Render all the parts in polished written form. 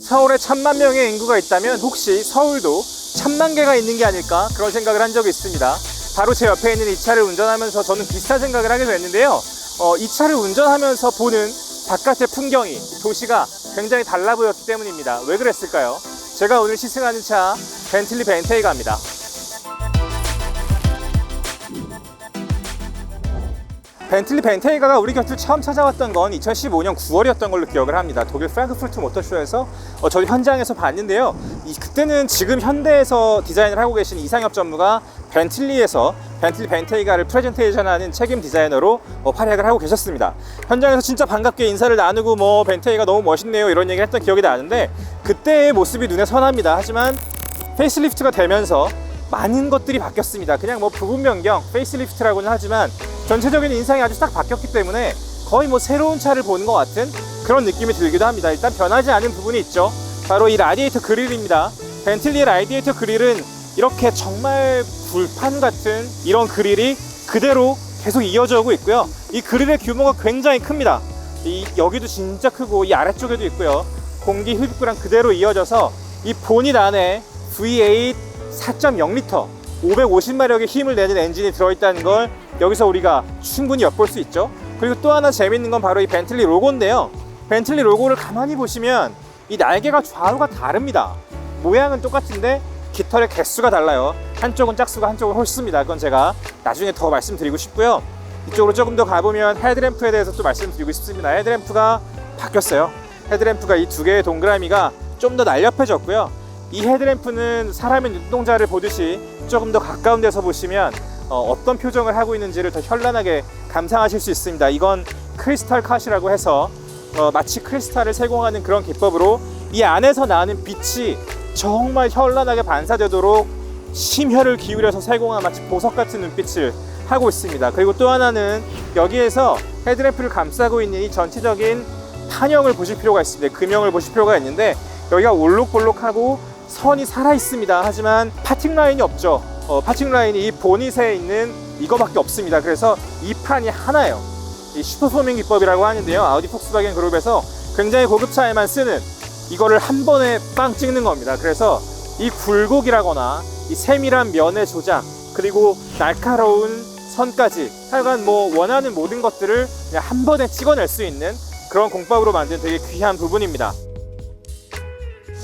서울에 1000만 명의 인구가 있다면 혹시 서울도 1000만 개가 있는 게 아닐까, 그런 생각을 한 적이 있습니다. 바로 제 옆에 있는 이 차를 운전하면서 저는 비슷한 생각을 하게 됐는데요. 이 차를 운전하면서 보는 바깥의 풍경이, 도시가 굉장히 달라 보였기 때문입니다. 왜 그랬을까요? 제가 오늘 시승하는 차 벤틀리 벤테이가입니다. 벤틀리 벤테이가가 우리 곁을 처음 찾아왔던 건 2015년 9월이었던 걸로 기억을 합니다. 독일 프랑크푸르트 모터쇼에서 저희 현장에서 봤는데요. 그때는 지금 현대에서 디자인을 하고 계신 이상엽 전무가 벤틀리에서 벤틀리 벤테이가를 프레젠테이션하는 책임 디자이너로 활약을 하고 계셨습니다. 현장에서 진짜 반갑게 인사를 나누고 벤테이가 너무 멋있네요 이런 얘기를 했던 기억이 나는데, 그때의 모습이 눈에 선합니다. 하지만 페이스리프트가 되면서 많은 것들이 바뀌었습니다. 그냥 부분 변경, 페이스리프트라고는 하지만 전체적인 인상이 아주 딱 바뀌었기 때문에 거의 새로운 차를 보는 것 같은 그런 느낌이 들기도 합니다. 일단 변하지 않은 부분이 있죠. 바로 이 라디에이터 그릴입니다. 벤틀리의 라디에이터 그릴은 이렇게 정말 불판 같은 이런 그릴이 그대로 계속 이어져 오고 있고요. 이 그릴의 규모가 굉장히 큽니다. 여기도 진짜 크고 이 아래쪽에도 있고요. 공기 흡입구랑 그대로 이어져서 이 보닛 안에 V8 4.0L 550마력의 힘을 내는 엔진이 들어있다는 걸 여기서 우리가 충분히 엿볼 수 있죠. 그리고 또 하나 재밌는 건 바로 이 벤틀리 로고인데요. 벤틀리 로고를 가만히 보시면 이 날개가 좌우가 다릅니다. 모양은 똑같은데 깃털의 개수가 달라요. 한쪽은 짝수가 한쪽은 홀수입니다. 그건 제가 나중에 더 말씀드리고 싶고요. 이쪽으로 조금 더 가보면 헤드램프에 대해서 또 말씀드리고 싶습니다. 헤드램프가 바뀌었어요. 헤드램프가 이 두 개의 동그라미가 좀 더 날렵해졌고요. 이 헤드램프는 사람의 눈동자를 보듯이 조금 더 가까운 데서 보시면 어떤 표정을 하고 있는지를 더 현란하게 감상하실 수 있습니다. 이건 크리스탈 컷이라고 해서 마치 크리스탈을 세공하는 그런 기법으로 이 안에서 나는 빛이 정말 현란하게 반사되도록 심혈을 기울여서 세공한 마치 보석 같은 눈빛을 하고 있습니다. 그리고 또 하나는 여기에서 헤드램프를 감싸고 있는 이 전체적인 판형을 보실 필요가 있습니다. 금형을 보실 필요가 있는데 여기가 올록볼록하고 선이 살아있습니다. 하지만 파팅 라인이 없죠. 파팅 라인이 이 보닛에 있는 이거밖에 없습니다. 그래서 이 판이 하나예요. 이 슈퍼포밍 기법이라고 하는데요. 아우디 폭스바겐 그룹에서 굉장히 고급차에만 쓰는 이거를 한 번에 빵 찍는 겁니다. 그래서 이 굴곡이라거나 이 세밀한 면의 조작, 그리고 날카로운 선까지 하여간 원하는 모든 것들을 그냥 한 번에 찍어낼 수 있는 그런 공법으로 만든 되게 귀한 부분입니다.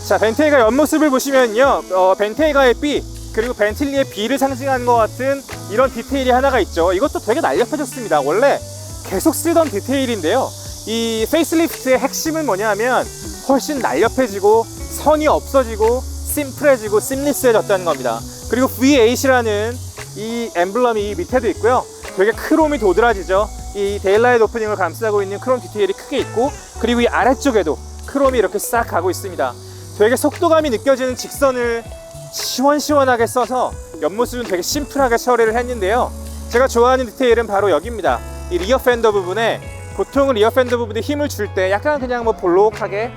자, 벤테이가 옆모습을 보시면요, 벤테이가의 B 그리고 벤틀리의 B를 상징하는 것 같은 이런 디테일이 하나가 있죠. 이것도 되게 날렵해졌습니다. 원래 계속 쓰던 디테일인데요, 이 페이스리프트의 핵심은 뭐냐면 훨씬 날렵해지고 선이 없어지고 심플해지고 심리스해졌다는 겁니다. 그리고 V8이라는 이 엠블럼이 밑에도 있고요. 되게 크롬이 도드라지죠. 이 데일라이트 오프닝을 감싸고 있는 크롬 디테일이 크게 있고, 그리고 이 아래쪽에도 크롬이 이렇게 싹 가고 있습니다. 되게 속도감이 느껴지는 직선을 시원시원하게 써서 옆모습은 되게 심플하게 처리를 했는데요. 제가 좋아하는 디테일은 바로 여기입니다. 이 리어 팬더 부분에, 보통은 리어 팬더 부분에 힘을 줄 때 약간 그냥 볼록하게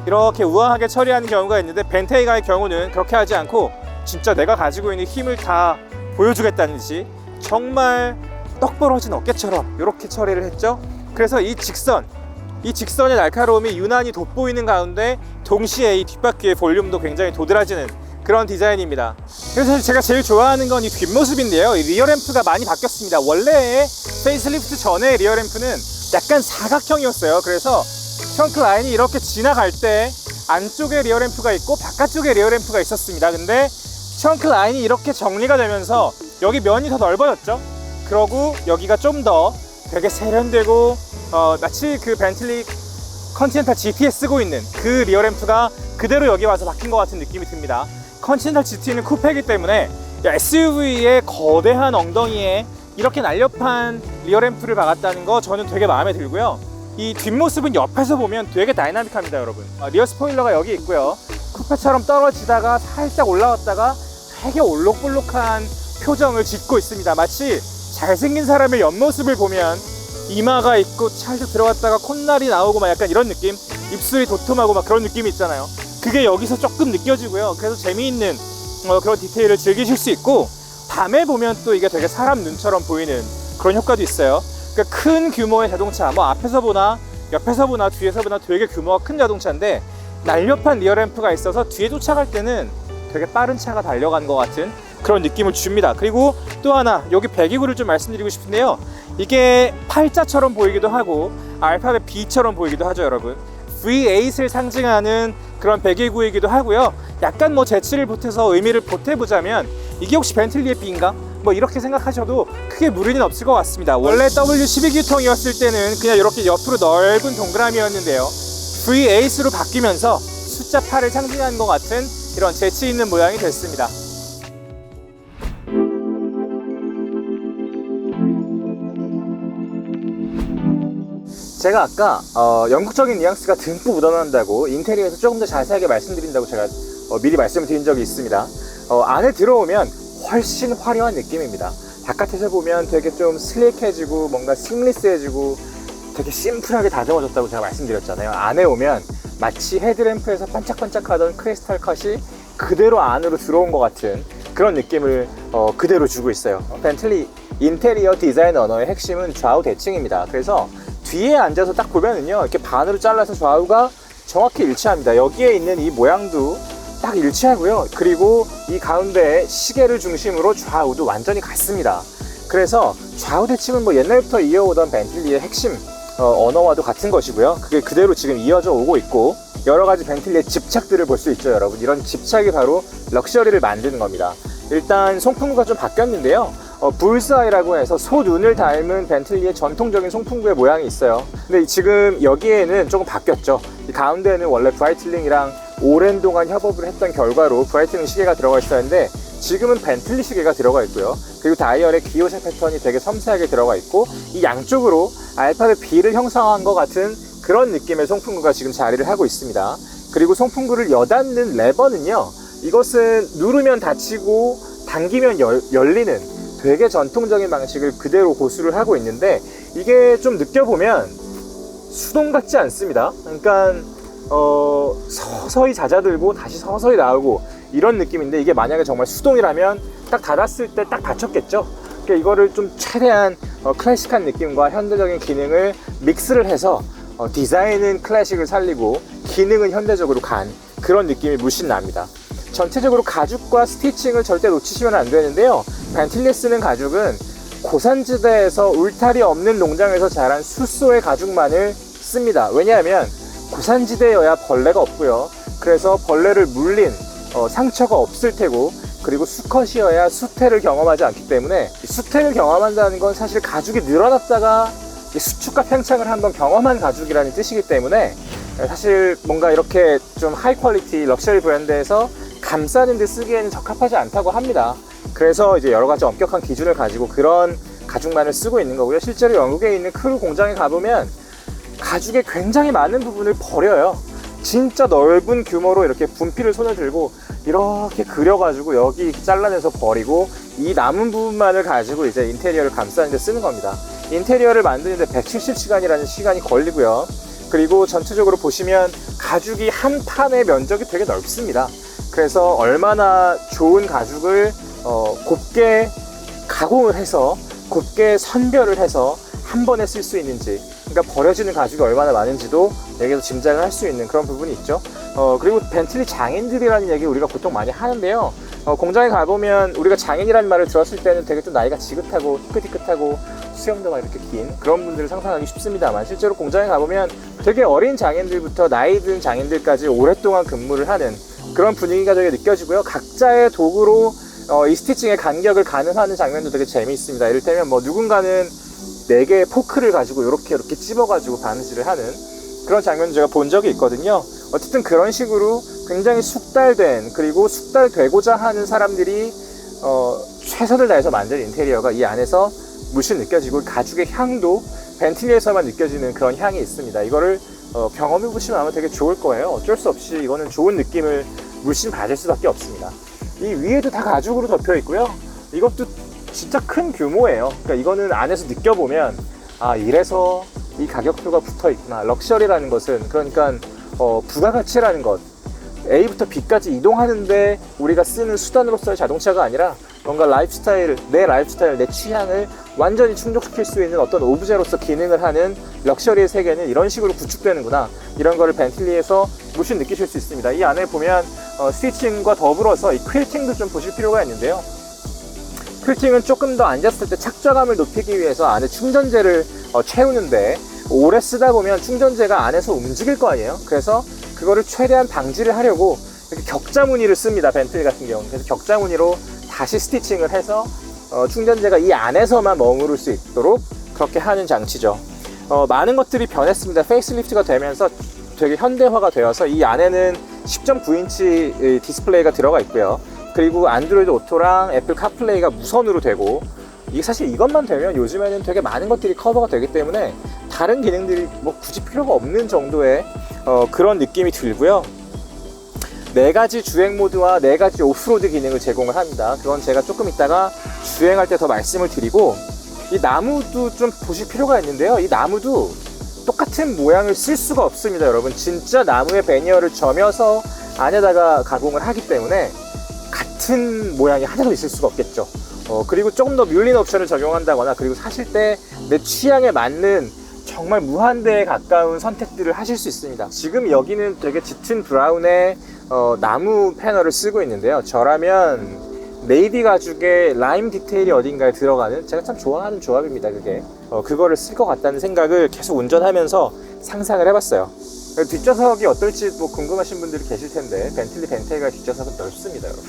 이렇게 우아하게 처리하는 경우가 있는데, 벤테이가의 경우는 그렇게 하지 않고 진짜 내가 가지고 있는 힘을 다 보여주겠다는 듯이 정말 떡 벌어진 어깨처럼 이렇게 처리를 했죠. 그래서 이 직선의 날카로움이 유난히 돋보이는 가운데 동시에 이 뒷바퀴의 볼륨도 굉장히 도드라지는 그런 디자인입니다. 그래서 제가 제일 좋아하는 건 이 뒷모습인데요. 이 리어램프가 많이 바뀌었습니다. 원래의 페이스리프트 전에 리어램프는 약간 사각형이었어요. 그래서 트렁크 라인이 이렇게 지나갈 때 안쪽에 리어램프가 있고 바깥쪽에 리어램프가 있었습니다. 근데 트렁크 라인이 이렇게 정리가 되면서 여기 면이 더 넓어졌죠. 그러고 여기가 좀 더 되게 세련되고 마치 그 벤틀리 컨티넨탈 GT에 쓰고 있는 그 리어램프가 그대로 여기 와서 바뀐 것 같은 느낌이 듭니다. 컨티넨탈 GT는 쿠페이기 때문에 SUV의 거대한 엉덩이에 이렇게 날렵한 리어램프를 박았다는 거 저는 되게 마음에 들고요. 이 뒷모습은 옆에서 보면 되게 다이나믹합니다, 여러분. 리어 스포일러가 여기 있고요. 쿠페처럼 떨어지다가 살짝 올라왔다가 되게 올록볼록한 표정을 짓고 있습니다. 마치 잘생긴 사람의 옆모습을 보면 이마가 있고 찰떡 들어갔다가 콧날이 나오고 약간 이런 느낌, 입술이 도톰하고 그런 느낌이 있잖아요. 그게 여기서 조금 느껴지고요. 그래서 재미있는 그런 디테일을 즐기실 수 있고, 밤에 보면 또 이게 되게 사람 눈처럼 보이는 그런 효과도 있어요. 그러니까 큰 규모의 자동차, 앞에서 보나 옆에서 보나 뒤에서 보나 되게 규모가 큰 자동차인데 날렵한 리어램프가 있어서 뒤에 쫓아갈 때는 되게 빠른 차가 달려가는 것 같은 그런 느낌을 줍니다. 그리고 또 하나 여기 배기구를 좀 말씀드리고 싶은데요, 이게 팔자처럼 보이기도 하고 알파벳 B처럼 보이기도 하죠 여러분. V8을 상징하는 그런 배기구이기도 하고요. 약간 뭐 재치를 보태서 의미를 보태보자면 이게 혹시 벤틀리의 B인가? 뭐 이렇게 생각하셔도 크게 무리는 없을 것 같습니다. 원래 W12기통이었을 때는 그냥 이렇게 옆으로 넓은 동그라미였는데요, V8으로 바뀌면서 숫자 8을 상징하는 것 같은 이런 재치 있는 모양이 됐습니다. 제가 아까 영국적인 뉘앙스가 듬뿍 묻어난다고 인테리어에서 조금 더 자세하게 말씀드린다고 제가 미리 말씀을 드린 적이 있습니다. 안에 들어오면 훨씬 화려한 느낌입니다. 바깥에서 보면 되게 좀 슬릭해지고 뭔가 싱리스해지고 되게 심플하게 다듬어졌다고 제가 말씀드렸잖아요. 안에 오면 마치 헤드램프에서 반짝반짝하던 크리스탈 컷이 그대로 안으로 들어온 것 같은 그런 느낌을 그대로 주고 있어요. 벤틀리 인테리어 디자인 언어의 핵심은 좌우 대칭입니다. 그래서 뒤에 앉아서 딱 보면은요, 이렇게 반으로 잘라서 좌우가 정확히 일치합니다. 여기에 있는 이 모양도 딱 일치하고요. 그리고 이 가운데 시계를 중심으로 좌우도 완전히 같습니다. 그래서 좌우 대칭은 뭐 옛날부터 이어오던 벤틀리의 핵심 언어와도 같은 것이고요. 그게 그대로 지금 이어져 오고 있고, 여러 가지 벤틀리의 집착들을 볼 수 있죠 여러분. 이런 집착이 바로 럭셔리를 만드는 겁니다. 일단 송풍구가 좀 바뀌었는데요, 불스아이라고 해서 소 눈을 닮은 벤틀리의 전통적인 송풍구의 모양이 있어요. 근데 지금 여기에는 조금 바뀌었죠. 이 가운데는 원래 브라이틀링이랑 오랜 동안 협업을 했던 결과로 브라이틀링 시계가 들어가 있었는데 지금은 벤틀리 시계가 들어가 있고요. 그리고 다이얼에 기호색 패턴이 되게 섬세하게 들어가 있고, 이 양쪽으로 알파벳 B를 형성한 것 같은 그런 느낌의 송풍구가 지금 자리를 하고 있습니다. 그리고 송풍구를 여닫는 레버는요, 이것은 누르면 닫히고 당기면 열리는 되게 전통적인 방식을 그대로 고수를 하고 있는데, 이게 좀 느껴보면 수동 같지 않습니다. 그러니까 서서히 잦아들고 다시 서서히 나오고 이런 느낌인데, 이게 만약에 정말 수동이라면 딱 닫았을 때 딱 닫혔겠죠. 그러니까 이거를 좀 최대한 클래식한 느낌과 현대적인 기능을 믹스를 해서 디자인은 클래식을 살리고 기능은 현대적으로 간 그런 느낌이 물씬 납니다. 전체적으로 가죽과 스티칭을 절대 놓치시면 안 되는데요, 벤틀리에 쓰는 가죽은 고산지대에서 울타리 없는 농장에서 자란 숫소의 가죽만을 씁니다. 왜냐하면 고산지대여야 벌레가 없고요, 그래서 벌레를 물린 상처가 없을 테고, 그리고 수컷이어야 수태를 경험하지 않기 때문에, 수태를 경험한다는 건 사실 가죽이 늘어났다가 수축과 팽창을 한번 경험한 가죽이라는 뜻이기 때문에, 사실 뭔가 이렇게 좀 하이 퀄리티 럭셔리 브랜드에서 감싸는 데 쓰기에는 적합하지 않다고 합니다. 그래서 이제 여러 가지 엄격한 기준을 가지고 그런 가죽만을 쓰고 있는 거고요. 실제로 영국에 있는 크루 공장에 가보면 가죽의 굉장히 많은 부분을 버려요. 진짜 넓은 규모로 이렇게 분필을 손에 들고 이렇게 그려가지고 여기 잘라내서 버리고, 이 남은 부분만을 가지고 이제 인테리어를 감싸는 데 쓰는 겁니다. 인테리어를 만드는데 170시간이라는 시간이 걸리고요. 그리고 전체적으로 보시면 가죽이 한 판의 면적이 되게 넓습니다. 그래서 얼마나 좋은 가죽을 곱게 가공을 해서 곱게 선별을 해서 한 번에 쓸 수 있는지, 그러니까 버려지는 가죽이 얼마나 많은지도 여기서 짐작을 할 수 있는 그런 부분이 있죠. 그리고 벤틀리 장인들이라는 얘기 우리가 보통 많이 하는데요, 공장에 가보면 우리가 장인이라는 말을 들었을 때는 되게 좀 나이가 지긋하고 희끗희끗하고 수염도 막 이렇게 긴 그런 분들을 상상하기 쉽습니다만, 실제로 공장에 가보면 되게 어린 장인들부터 나이 든 장인들까지 오랫동안 근무를 하는 그런 분위기가 되게 느껴지고요. 각자의 도구로 이 스티칭의 간격을 가늠하는 장면도 되게 재미있습니다. 이를테면 뭐 누군가는 4개의 포크를 가지고 이렇게 찝어가지고 바느질을 하는 그런 장면도 제가 본 적이 있거든요. 어쨌든 그런 식으로 굉장히 숙달된, 그리고 숙달되고자 하는 사람들이 최선을 다해서 만든 인테리어가 이 안에서 물씬 느껴지고, 가죽의 향도 벤틀리에서만 느껴지는 그런 향이 있습니다. 이거를 경험해 보시면 아마 되게 좋을 거예요. 어쩔 수 없이 이거는 좋은 느낌을 물씬 받을 수밖에 없습니다. 이 위에도 다 가죽으로 덮여 있고요. 이것도 진짜 큰 규모예요. 그러니까 이거는 안에서 느껴보면, 아, 이래서 이 가격표가 붙어 있구나. 럭셔리라는 것은, 그러니까 부가가치라는 것, A부터 B까지 이동하는데 우리가 쓰는 수단으로서의 자동차가 아니라 뭔가 라이프스타일, 내 취향을 완전히 충족시킬 수 있는 어떤 오브제로서 기능을 하는 럭셔리의 세계는 이런 식으로 구축되는구나, 이런 거를 벤틀리에서 물씬 느끼실 수 있습니다. 이 안에 보면 스티칭과 더불어서 이 퀼팅도 좀 보실 필요가 있는데요. 퀼팅은 조금 더 앉았을 때 착좌감을 높이기 위해서 안에 충전재를 채우는데, 오래 쓰다 보면 충전재가 안에서 움직일 거 아니에요. 그래서 그거를 최대한 방지를 하려고 이렇게 격자 무늬를 씁니다. 벤틀리 같은 경우는. 그래서 격자 무늬로 다시 스티칭을 해서 충전재가 이 안에서만 머무를 수 있도록 그렇게 하는 장치죠. 많은 것들이 변했습니다. 페이스리프트가 되면서 되게 현대화가 되어서 이 안에는 10.9인치 디스플레이가 들어가 있고요. 그리고 안드로이드 오토랑 애플 카플레이가 무선으로 되고, 이게 사실 이것만 되면 요즘에는 되게 많은 것들이 커버가 되기 때문에 다른 기능들이 뭐 굳이 필요가 없는 정도의 그런 느낌이 들고요. 4가지 주행 모드와 4가지 오프로드 기능을 제공을 합니다. 그건 제가 조금 이따가 주행할 때 더 말씀을 드리고, 이 나무도 좀 보실 필요가 있는데요. 이 나무도 똑같은 모양을 쓸 수가 없습니다, 여러분. 진짜 나무의 베니어를 점여서 안에다가 가공을 하기 때문에 같은 모양이 하나도 있을 수가 없겠죠. 그리고 조금 더 뮬린 옵션을 적용한다거나, 그리고 사실 때 내 취향에 맞는 정말 무한대에 가까운 선택들을 하실 수 있습니다. 지금 여기는 되게 짙은 브라운의 나무 패널을 쓰고 있는데요. 저라면 네이비 가죽의 라임 디테일이 어딘가에 들어가는, 제가 참 좋아하는 조합입니다. 그게 그거를 쓸 것 같다는 생각을 계속 운전하면서 상상을 해봤어요. 뒷좌석이 어떨지 뭐 궁금하신 분들이 계실 텐데, 벤틀리 벤테이가 뒷좌석은 넓습니다, 여러분.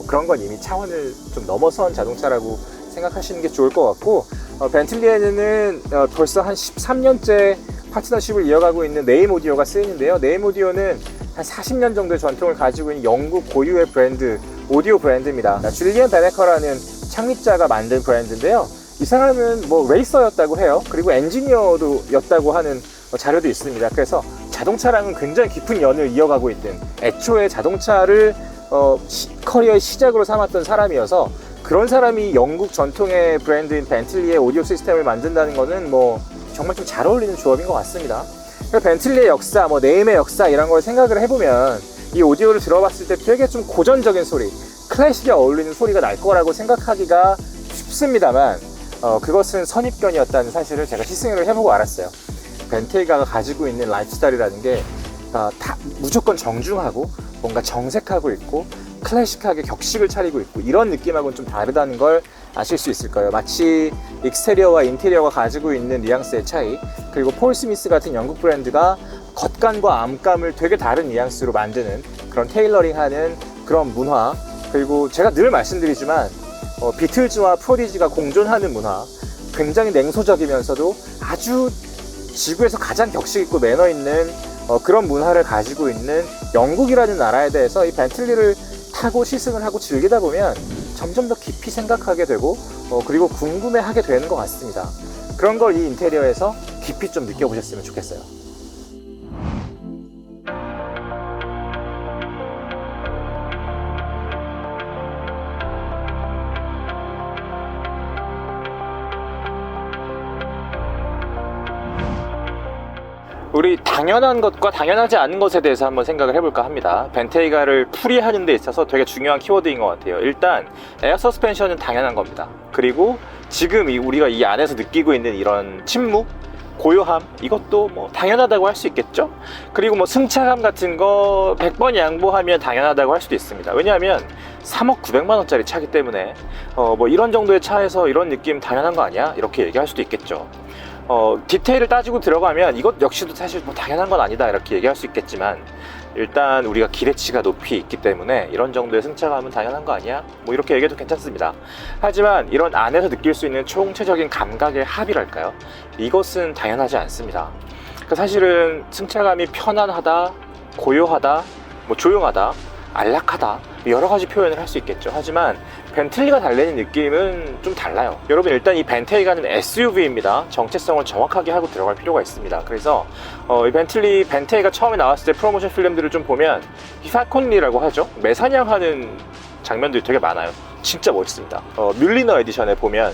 그런 건 이미 차원을 좀 넘어선 자동차라고 생각하시는 게 좋을 것 같고, 벤틀리에는 벌써 한 13년째 파트너십을 이어가고 있는 네임 오디오가 쓰이는데요. 네임 오디오는 한 40년 정도의 전통을 가지고 있는 영국 고유의 브랜드, 오디오 브랜드입니다. 줄리안 베네커라는 창립자가 만든 브랜드인데요. 이 사람은 뭐 레이서였다고 해요. 그리고 엔지니어도였다고 하는 자료도 있습니다. 그래서 자동차랑은 굉장히 깊은 연을 이어가고 있던, 애초에 자동차를 커리어의 시작으로 삼았던 사람이어서, 그런 사람이 영국 전통의 브랜드인 벤틀리의 오디오 시스템을 만든다는 거는 뭐 정말 좀 잘 어울리는 조합인 것 같습니다. 벤틀리의 역사, 뭐 네임의 역사 이런 걸 생각을 해보면 이 오디오를 들어봤을 때 되게 좀 고전적인 소리, 클래식에 어울리는 소리가 날 거라고 생각하기가 쉽습니다만, 그것은 선입견이었다는 사실을 제가 시승을 해보고 알았어요. 벤테이가가 가지고 있는 라이프스타일이라는 게 다 무조건 정중하고 뭔가 정색하고 있고 클래식하게 격식을 차리고 있고, 이런 느낌하고는 좀 다르다는 걸 아실 수 있을 거예요. 마치 익스테리어와 인테리어가 가지고 있는 뉘앙스의 차이, 그리고 폴 스미스 같은 영국 브랜드가 겉감과 암감을 되게 다른 뉘앙스로 만드는 그런 테일러링하는 그런 문화, 그리고 제가 늘 말씀드리지만 비틀즈와 프로디지가 공존하는 문화, 굉장히 냉소적이면서도 아주 지구에서 가장 격식 있고 매너 있는 그런 문화를 가지고 있는 영국이라는 나라에 대해서 이 벤틀리를 타고 시승을 하고 즐기다 보면 점점 더 깊이 생각하게 되고 그리고 궁금해하게 되는 것 같습니다. 그런 걸 이 인테리어에서 깊이 좀 느껴보셨으면 좋겠어요. 우리 당연한 것과 당연하지 않은 것에 대해서 한번 생각을 해볼까 합니다. 벤테이가를 풀이하는 데 있어서 되게 중요한 키워드인 것 같아요. 일단 에어 서스펜션은 당연한 겁니다. 그리고 지금 우리가 이 안에서 느끼고 있는 이런 침묵, 고요함, 이것도 뭐 당연하다고 할 수 있겠죠. 그리고 뭐 승차감 같은 거 100번 양보하면 당연하다고 할 수도 있습니다. 왜냐하면 3억 900만 원짜리 차기 때문에 뭐 이런 정도의 차에서 이런 느낌 당연한 거 아니야? 이렇게 얘기할 수도 있겠죠. 디테일을 따지고 들어가면 이것 역시도 사실 뭐 당연한 건 아니다 이렇게 얘기할 수 있겠지만, 일단 우리가 기대치가 높이 있기 때문에 이런 정도의 승차감은 당연한 거 아니야? 뭐 이렇게 얘기해도 괜찮습니다. 하지만 이런 안에서 느낄 수 있는 총체적인 감각의 합이랄까요? 이것은 당연하지 않습니다. 그러니까 사실은 승차감이 편안하다, 고요하다, 뭐 조용하다, 안락하다, 여러 가지 표현을 할 수 있겠죠. 하지만 벤틀리가 달래는 느낌은 좀 달라요. 여러분, 일단 이 벤테이가는 SUV입니다. 정체성을 정확하게 하고 들어갈 필요가 있습니다. 그래서 이 벤테이가 처음에 나왔을 때 프로모션 필름들을 좀 보면 이 팔콘리라고 하죠. 매사냥하는 장면들이 되게 많아요. 진짜 멋있습니다. 뮬리너 에디션에 보면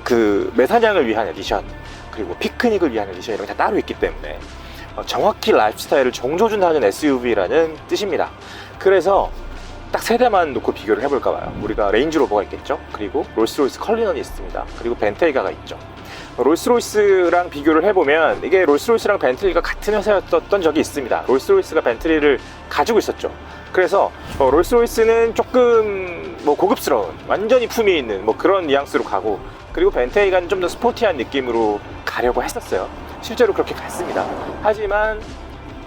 그 매사냥을 위한 에디션, 그리고 피크닉을 위한 에디션 이런 게 다 따로 있기 때문에 정확히 라이프스타일을 정조준하는 SUV라는 뜻입니다. 그래서 딱 세 대만 놓고 비교를 해볼까 봐요. 우리가 레인지로버가 있겠죠. 그리고 롤스로이스 컬리넌이 있습니다. 그리고 벤테이가가 있죠. 롤스로이스랑 비교를 해보면 이게 롤스로이스랑 벤틀리가 같은 회사였던 적이 있습니다. 롤스로이스가 벤틀리를 가지고 있었죠. 그래서 롤스로이스는 조금 뭐 고급스러운, 완전히 품위 있는 뭐 그런 뉘앙스로 가고, 그리고 벤테이가는 좀 더 스포티한 느낌으로 가려고 했었어요. 실제로 그렇게 갔습니다. 하지만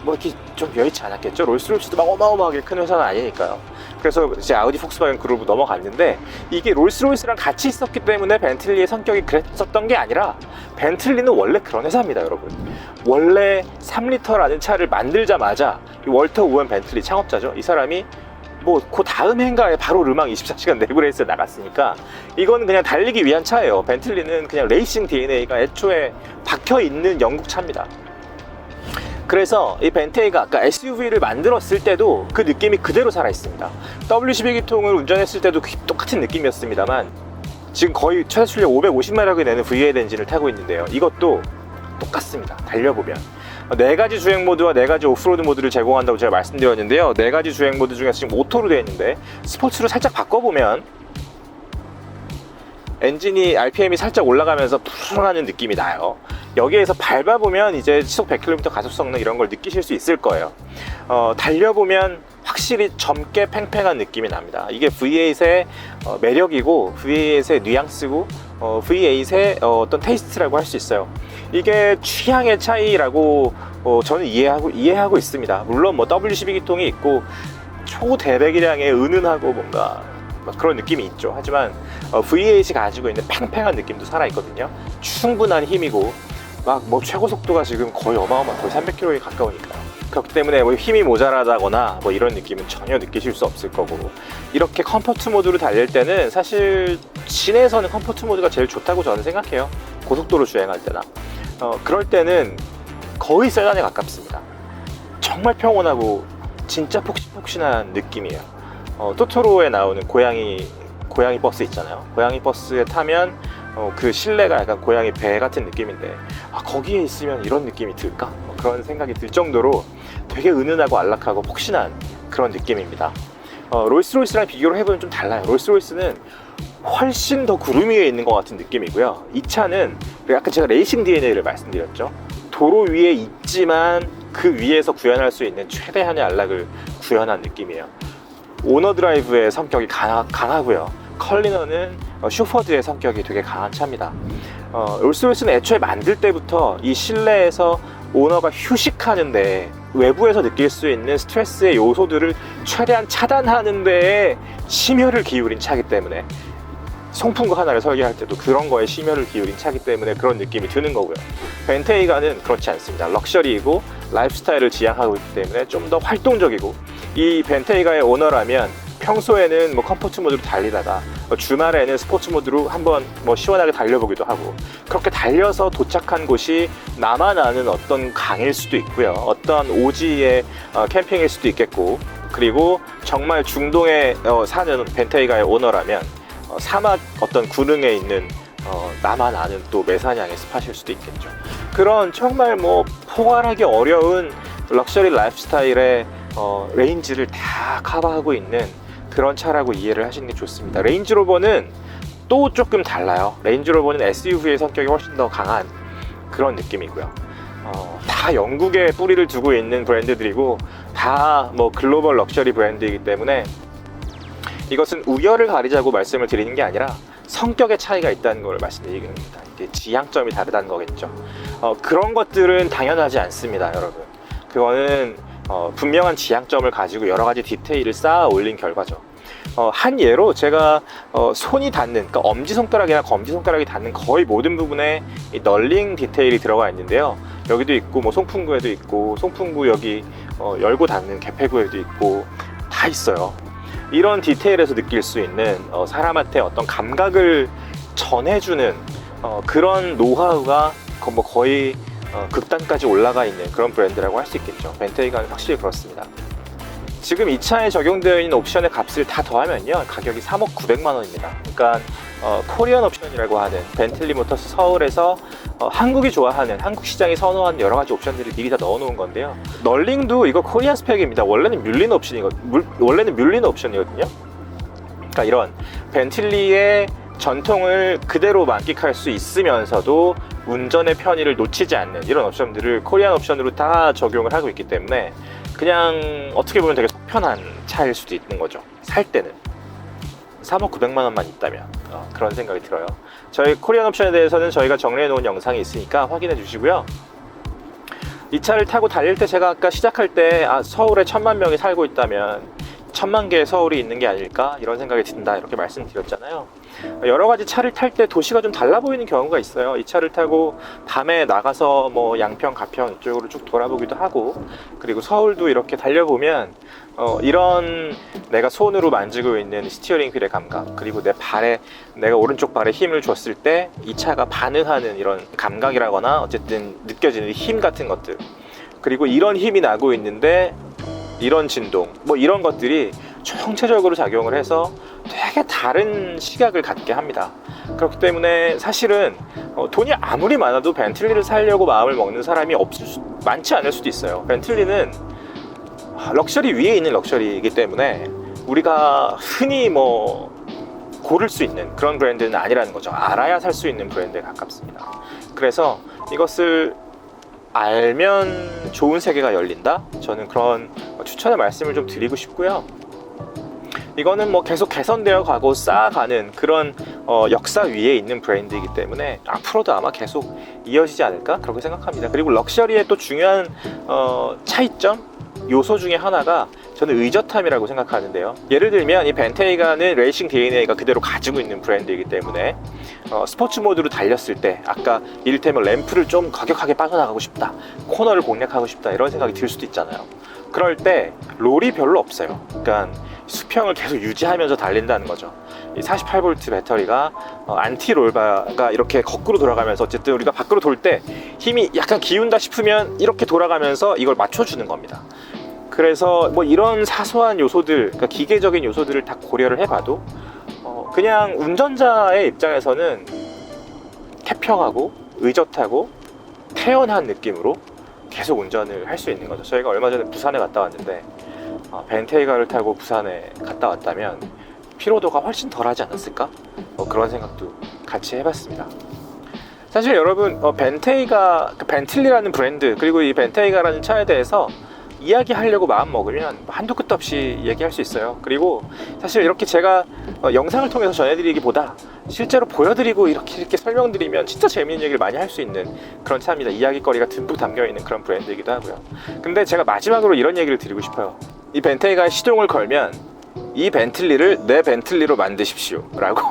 뭐 이렇게 좀 여의치 않았겠죠. 롤스로이스도 막 어마어마하게 큰 회사는 아니니까요. 그래서 이제 아우디 폭스바겐 그룹으로 넘어갔는데, 이게 롤스로이스랑 같이 있었기 때문에 벤틀리의 성격이 그랬었던 게 아니라, 벤틀리는 원래 그런 회사입니다, 여러분. 원래 3리터라는 차를 만들자마자 이 월터 오웬 벤틀리 창업자죠. 이 사람이 뭐 그 다음 해인가에 바로 르망 24시간 내구레이스에 나갔으니까 이건 그냥 달리기 위한 차예요. 벤틀리는 그냥 레이싱 DNA가 애초에 박혀있는 영국 차입니다. 그래서 이 벤테이가 아까 SUV를 만들었을 때도 그 느낌이 그대로 살아있습니다. W12기통을 운전했을 때도 똑같은 느낌이었습니다만, 지금 거의 최대 출력 550마력을 내는 V8 엔진을 타고 있는데요. 이것도 똑같습니다. 달려보면 4가지 주행 모드와 4가지 오프로드 모드를 제공한다고 제가 말씀드렸는데요. 4가지 주행 모드 중에서 지금 오토로 되어 있는데, 스포츠로 살짝 바꿔보면 엔진이 RPM이 살짝 올라가면서 푸르르하는 느낌이 나요. 여기에서 밟아보면 이제 시속 100km 가속 성능 이런 걸 느끼실 수 있을 거예요. 달려보면 확실히 젊게 팽팽한 느낌이 납니다. 이게 V8의 매력이고, V8의 뉘앙스고, V8의 어떤 테이스트라고 할 수 있어요. 이게 취향의 차이라고 저는 이해하고 있습니다. 물론 뭐 W12기통이 있고 초대배기량의 은은하고 뭔가 그런 느낌이 있죠. 하지만 V8이 가지고 있는 팽팽한 느낌도 살아있거든요. 충분한 힘이고, 막 뭐 최고 속도가 지금 거의 어마어마, 거의 300km에 가까우니까. 그렇기 때문에 뭐 힘이 모자라다거나 뭐 이런 느낌은 전혀 느끼실 수 없을 거고, 이렇게 컴포트 모드로 달릴 때는 사실 시내에서는 컴포트 모드가 제일 좋다고 저는 생각해요. 고속도로 주행할 때나 그럴 때는 거의 세단에 가깝습니다. 정말 평온하고 진짜 폭신폭신한 느낌이에요. 토토로에 나오는 고양이 버스 있잖아요. 고양이 버스에 타면 그 실내가 약간 고양이 배 같은 느낌인데, 거기에 있으면 이런 느낌이 들까? 그런 생각이 들 정도로 되게 은은하고 안락하고 폭신한 그런 느낌입니다. 롤스로이스랑 비교를 해보면 좀 달라요. 롤스로이스는 훨씬 더 구름 위에 있는 것 같은 느낌이고요. 이 차는 약간 제가 레이싱 DNA를 말씀드렸죠. 도로 위에 있지만 그 위에서 구현할 수 있는 최대한의 안락을 구현한 느낌이에요. 오너 드라이브의 성격이 강하고요. 컬리너는 슈퍼드의 성격이 되게 강한 차입니다. 롤스로이스는 애초에 만들 때부터 이 실내에서 오너가 휴식하는데 외부에서 느낄 수 있는 스트레스의 요소들을 최대한 차단하는 데에 심혈을 기울인 차이기 때문에, 송풍구 하나를 설계할 때도 그런 거에 심혈을 기울인 차이기 때문에 그런 느낌이 드는 거고요. 벤테이가는 그렇지 않습니다. 럭셔리이고 라이프스타일을 지향하고 있기 때문에 좀 더 활동적이고, 이 벤테이가의 오너라면 평소에는 뭐 컴포트 모드로 달리다가 주말에는 스포츠 모드로 한번 뭐 시원하게 달려보기도 하고, 그렇게 달려서 도착한 곳이 나만 아는 어떤 강일 수도 있고요, 어떤 오지의 캠핑일 수도 있겠고, 그리고 정말 중동에 사는 벤테이가의 오너라면 사막 어떤 구릉에 있는 나만 아는 또 메사냥의 스팟일 수도 있겠죠. 그런 정말 뭐 포괄하기 어려운 럭셔리 라이프스타일의 레인지를 다 커버하고 있는 그런 차라고 이해를 하시는 게 좋습니다. 레인지로버는 또 조금 달라요. 레인지로버는 SUV의 성격이 훨씬 더 강한 그런 느낌이고요. 다 영국에 뿌리를 두고 있는 브랜드들이고 다 뭐 글로벌 럭셔리 브랜드이기 때문에 이것은 우열을 가리자고 말씀을 드리는 게 아니라 성격의 차이가 있다는 걸 말씀드리는 겁니다. 이게 지향점이 다르다는 거겠죠. 그런 것들은 당연하지 않습니다, 여러분. 그거는 분명한 지향점을 가지고 여러 가지 디테일을 쌓아 올린 결과죠. 한 예로 제가 손이 닿는, 그러니까 엄지손가락이나 검지손가락이 닿는 거의 모든 부분에 이 널링 디테일이 들어가 있는데요. 여기도 있고, 뭐 송풍구에도 있고, 송풍구 여기 열고 닫는 개폐구에도 있고, 다 있어요. 이런 디테일에서 느낄 수 있는 사람한테 어떤 감각을 전해주는 그런 노하우가 뭐 거의 극단까지 올라가 있는 그런 브랜드라고 할 수 있겠죠. 벤테이가는 확실히 그렇습니다. 지금 이 차에 적용되어 있는 옵션의 값을 다 더하면요, 가격이 3억 900만 원입니다. 그러니까 코리안 옵션이라고 하는 벤틀리 모터스 서울에서 한국이 좋아하는, 한국 시장이 선호하는 여러 가지 옵션들을 미리 다 넣어 놓은 건데요. 널링도 이거 코리안 스펙입니다. 원래는 뮬린 옵션이거든요. 그러니까 이런 벤틀리의 전통을 그대로 만끽할 수 있으면서도 운전의 편의를 놓치지 않는 이런 옵션들을 코리안 옵션으로 다 적용을 하고 있기 때문에 그냥 어떻게 보면 되게 속편한 차일 수도 있는 거죠. 살 때는 3억 900만 원만 있다면 그런 생각이 들어요. 저희 코리안 옵션에 대해서는 저희가 정리해 놓은 영상이 있으니까 확인해 주시고요. 이 차를 타고 달릴 때 제가 아까 시작할 때 서울에 1000만 명이 살고 있다면 1000만 개의 서울이 있는 게 아닐까 이런 생각이 든다 이렇게 말씀드렸잖아요. 여러 가지 차를 탈 때 도시가 좀 달라 보이는 경우가 있어요. 이 차를 타고 밤에 나가서 뭐 양평, 가평 이쪽으로 쭉 돌아보기도 하고, 그리고 서울도 이렇게 달려보면 이런 내가 손으로 만지고 있는 스티어링 휠의 감각, 그리고 내 발에 내가 오른쪽 발에 힘을 줬을 때 이 차가 반응하는 이런 감각이라거나 어쨌든 느껴지는 힘 같은 것들, 그리고 이런 힘이 나고 있는데 이런 진동, 뭐 이런 것들이 총체적으로 작용을 해서 되게 다른 시각을 갖게 합니다. 그렇기 때문에 사실은 돈이 아무리 많아도 벤틀리를 사려고 마음을 먹는 사람이 많지 않을 수도 있어요. 벤틀리는 럭셔리 위에 있는 럭셔리이기 때문에 우리가 흔히 뭐 고를 수 있는 그런 브랜드는 아니라는 거죠. 알아야 살 수 있는 브랜드에 가깝습니다. 그래서 이것을 알면 좋은 세계가 열린다? 저는 그런 추천의 말씀을 좀 드리고 싶고요. 이거는 뭐 계속 개선되어 가고 쌓아가는 그런 역사 위에 있는 브랜드이기 때문에 앞으로도 아마 계속 이어지지 않을까 그렇게 생각합니다. 그리고 럭셔리의 또 중요한 차이점 요소 중에 하나가 저는 의젓함이라고 생각하는데요. 예를 들면 이 벤테이가는 레이싱 DNA가 그대로 가지고 있는 브랜드이기 때문에 스포츠 모드로 달렸을 때 아까 이를테면 램프를 좀 과격하게 빠져나가고 싶다, 코너를 공략하고 싶다 이런 생각이 들 수도 있잖아요. 그럴 때 롤이 별로 없어요. 그러니까 수평을 계속 유지하면서 달린다는 거죠. 이 48V 배터리가 안티 롤바가 이렇게 거꾸로 돌아가면서 어쨌든 우리가 밖으로 돌 때 힘이 약간 기운다 싶으면 이렇게 돌아가면서 이걸 맞춰주는 겁니다. 그래서 뭐 이런 사소한 요소들, 그러니까 기계적인 요소들을 다 고려를 해봐도 그냥 운전자의 입장에서는 태평하고 의젓하고 태연한 느낌으로 계속 운전을 할 수 있는 거죠. 저희가 얼마 전에 부산에 갔다 왔는데 벤테이가를 타고 부산에 갔다 왔다면 피로도가 훨씬 덜하지 않았을까? 그런 생각도 같이 해봤습니다. 사실 여러분 벤틀리라는 브랜드, 그리고 이 벤테이가라는 차에 대해서 이야기하려고 마음 먹으면 한도 끝도 없이 얘기할 수 있어요. 그리고 사실 이렇게 제가 영상을 통해서 전해드리기보다 실제로 보여드리고 이렇게 설명드리면 진짜 재미있는 얘기를 많이 할 수 있는 그런 차입니다. 이야기거리가 듬뿍 담겨있는 그런 브랜드이기도 하고요. 근데 제가 마지막으로 이런 얘기를 드리고 싶어요. 이 벤테이가에 시동을 걸면 이 벤틀리를 내 벤틀리로 만드십시오 라고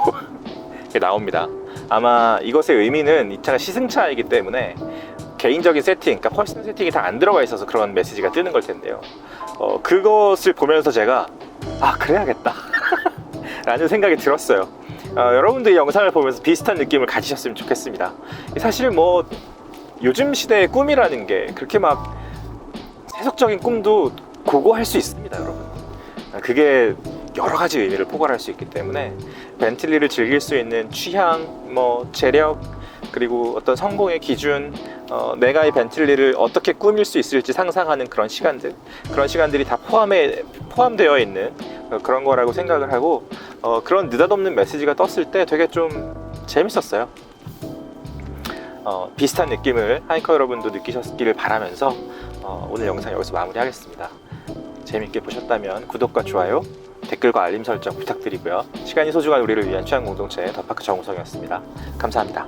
나옵니다. 아마 이것의 의미는 이 차가 시승차이기 때문에 개인적인 세팅, 그러니까 퍼스널 세팅이 다 안 들어가 있어서 그런 메시지가 뜨는 걸 텐데요. 그것을 보면서 제가 그래야겠다 라는 생각이 들었어요. 여러분들 이 영상을 보면서 비슷한 느낌을 가지셨으면 좋겠습니다. 사실 뭐 요즘 시대의 꿈이라는 게 그렇게 막 세속적인 꿈도 고고할 수 있습니다, 여러분. 그게 여러 가지 의미를 포괄할 수 있기 때문에 벤틀리를 즐길 수 있는 취향, 뭐 재력, 그리고 어떤 성공의 기준, 내가 이 벤틀리를 어떻게 꾸밀 수 있을지 상상하는 그런 시간들이 다 포함되어 있는 그런 거라고 생각을 하고, 그런 느닷없는 메시지가 떴을 때 되게 좀 재밌었어요. 비슷한 느낌을 하이커 여러분도 느끼셨기를 바라면서 오늘 영상 여기서 마무리하겠습니다. 재밌게 보셨다면 구독과 좋아요, 댓글과 알림 설정 부탁드리고요. 시간이 소중한 우리를 위한 취향 공동체 더파크 정우성이었습니다. 감사합니다.